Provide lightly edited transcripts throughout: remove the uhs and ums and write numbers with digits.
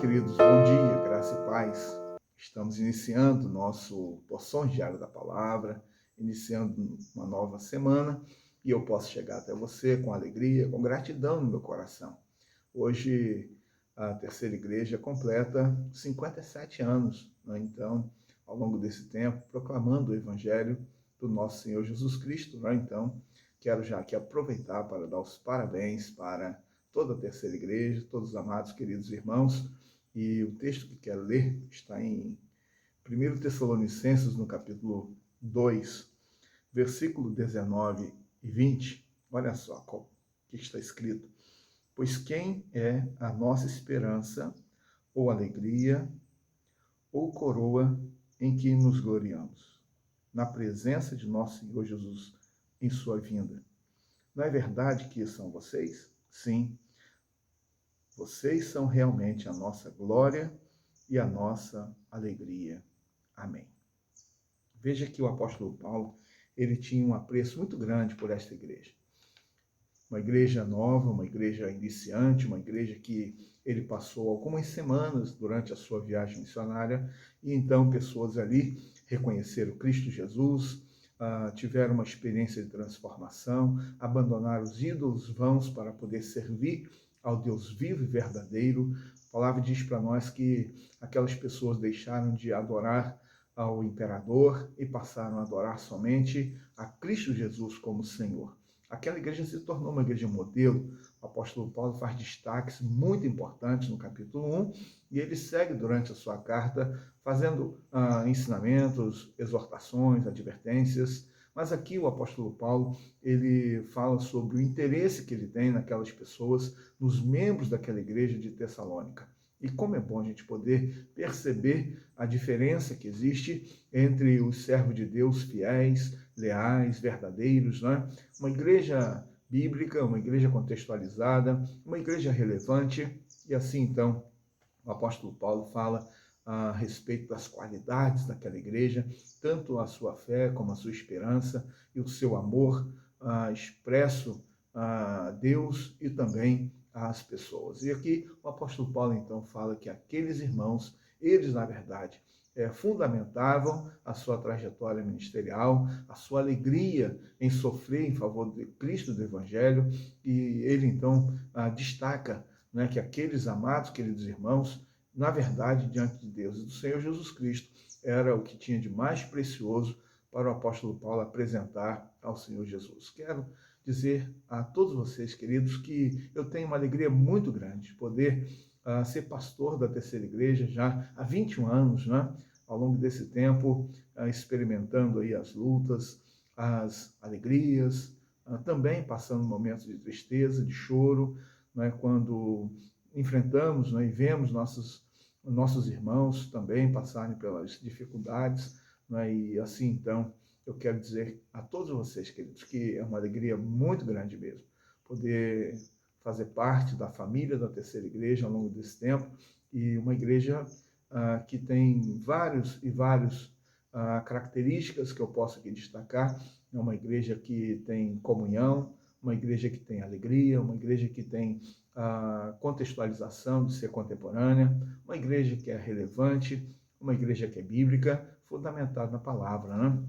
queridos, bom dia, graça e paz. Estamos iniciando nosso Porções Diário da Palavra, iniciando uma nova semana, e eu posso chegar até você com alegria, com gratidão no meu coração. Hoje, a Terceira Igreja completa 57 anos, né? Então, ao longo desse tempo, proclamando o Evangelho do nosso Senhor Jesus Cristo, né? Então, quero já aqui aproveitar para dar os parabéns para toda a Terceira Igreja, todos os amados, queridos irmãos, e o texto que quero ler está em 1 Tessalonicenses, no capítulo 2, versículo 19 e 20. Olha só o que está escrito. Pois quem é a nossa esperança, ou alegria, ou coroa em que nos gloriamos? Na presença de nosso Senhor Jesus em sua vinda. Não é verdade que são vocês? Sim. Vocês são realmente a nossa glória e a nossa alegria. Amém. Veja que o apóstolo Paulo, ele tinha um apreço muito grande por esta igreja. Uma igreja nova, uma igreja iniciante, uma igreja que ele passou algumas semanas durante a sua viagem missionária, e então pessoas ali reconheceram Cristo Jesus, tiveram uma experiência de transformação, abandonaram os ídolos vãos para poder servir ao Deus vivo e verdadeiro. A palavra diz para nós que aquelas pessoas deixaram de adorar ao imperador e passaram a adorar somente a Cristo Jesus como Senhor. Aquela igreja se tornou uma igreja modelo. O apóstolo Paulo faz destaques muito importantes no capítulo 1, e ele segue durante a sua carta fazendo ensinamentos, exortações, advertências. Mas aqui o apóstolo Paulo, ele fala sobre o interesse que ele tem naquelas pessoas, nos membros daquela igreja de Tessalônica. E como é bom a gente poder perceber a diferença que existe entre os servos de Deus fiéis, leais, verdadeiros, né? Uma igreja bíblica, uma igreja contextualizada, uma igreja relevante. E assim, então, o apóstolo Paulo fala a respeito das qualidades daquela igreja, tanto a sua fé como a sua esperança e o seu amor expresso a Deus e também às pessoas. E aqui o apóstolo Paulo então fala que aqueles irmãos, eles na verdade fundamentavam a sua trajetória ministerial, a sua alegria em sofrer em favor de Cristo, do Evangelho, e ele então destaca, né, que aqueles amados, queridos irmãos, na verdade, diante de Deus e do Senhor Jesus Cristo, era o que tinha de mais precioso para o apóstolo Paulo apresentar ao Senhor Jesus. Quero dizer a todos vocês, queridos, que eu tenho uma alegria muito grande de poder ser pastor da Terceira Igreja já há 21 anos, né? Ao longo desse tempo, experimentando aí as lutas, as alegrias, também passando momentos de tristeza, de choro, né? Quando enfrentamos, né, e vemos nossos irmãos também passarem pelas dificuldades, né? E assim, então, eu quero dizer a todos vocês, queridos, que é uma alegria muito grande mesmo poder fazer parte da família da Terceira Igreja ao longo desse tempo, e uma igreja que tem várias características que eu posso aqui destacar. É uma igreja que tem comunhão, uma igreja que tem alegria, uma igreja que tem contextualização de ser contemporânea, uma igreja que é relevante, uma igreja que é bíblica, fundamentada na palavra, né?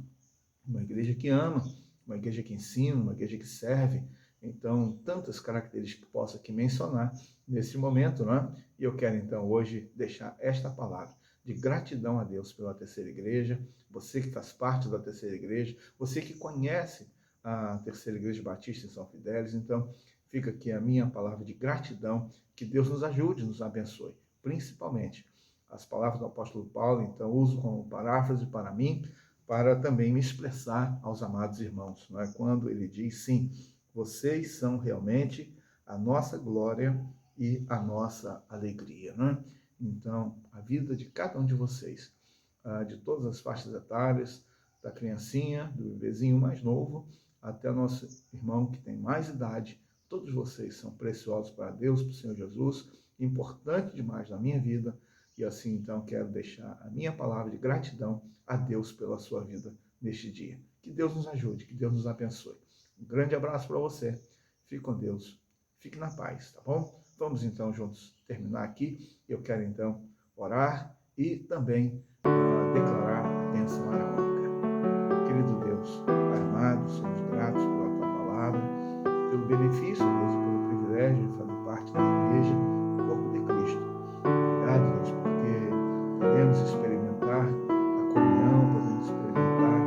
Uma igreja que ama, uma igreja que ensina, uma igreja que serve. Então, tantas características que posso aqui mencionar nesse momento, né? E eu quero, então, hoje deixar esta palavra de gratidão a Deus pela Terceira Igreja, você que faz parte da Terceira Igreja, você que conhece a Terceira Igreja Batista em São Fidélis. Então, fica aqui a minha palavra de gratidão, que Deus nos ajude, nos abençoe, principalmente as palavras do apóstolo Paulo. Então, uso como paráfrase para mim, para também me expressar aos amados irmãos, não é? Quando ele diz, sim, vocês são realmente a nossa glória e a nossa alegria, não é? Então, a vida de cada um de vocês, de todas as faixas etárias, da criancinha, do bebezinho mais novo, até o nosso irmão que tem mais idade, todos vocês são preciosos para Deus, para o Senhor Jesus, importante demais na minha vida. E assim, então, quero deixar a minha palavra de gratidão a Deus pela sua vida neste dia. Que Deus nos ajude, que Deus nos abençoe. Um grande abraço para você. Fique com Deus. Fique na paz, tá bom? Vamos então juntos terminar aqui. Eu quero então orar e também declarar a bênção arônica. Querido Deus, Pai amado, somos gratos pela Tua palavra, pelo benefício, Deus, e pelo privilégio de fazer parte da igreja, do corpo de Cristo. Obrigado, Deus, porque podemos experimentar a comunhão, podemos experimentar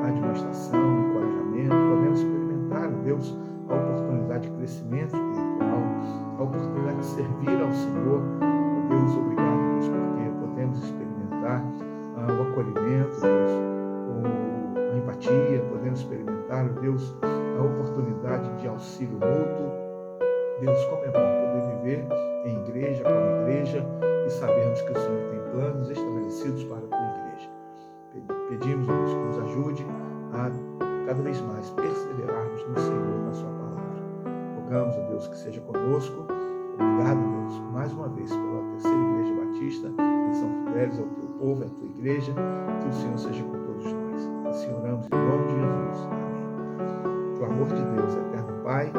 a admoestação, o encorajamento, podemos experimentar, Deus, a oportunidade de crescimento espiritual, a oportunidade de servir ao Senhor. Deus, obrigado, Deus, porque podemos experimentar o acolhimento, Deus, a empatia, podemos experimentar, Deus, a oportunidade de auxílio mútuo. Deus, como é bom poder viver em igreja, como igreja, e sabermos que o Senhor tem planos estabelecidos para a tua igreja. Pedimos, Deus, que nos ajude a cada vez mais perseverarmos no Senhor, na sua palavra. Rogamos a Deus que seja conosco. Obrigado, Deus, mais uma vez pela terceira igreja batista, que são fiéis ao teu povo, à tua igreja. Que o Senhor seja com todos nós. Assim oramos em nome de Jesus. Amém. Que o amor de Deus, eterno Pai,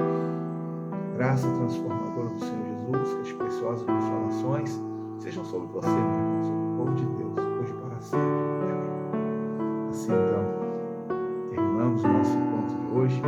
graça transformadora do Senhor Jesus, que as preciosas consolações sejam sobre você, meu irmão, sobre o povo de Deus, hoje e para sempre. Amém. Assim, então, terminamos o nosso encontro de hoje.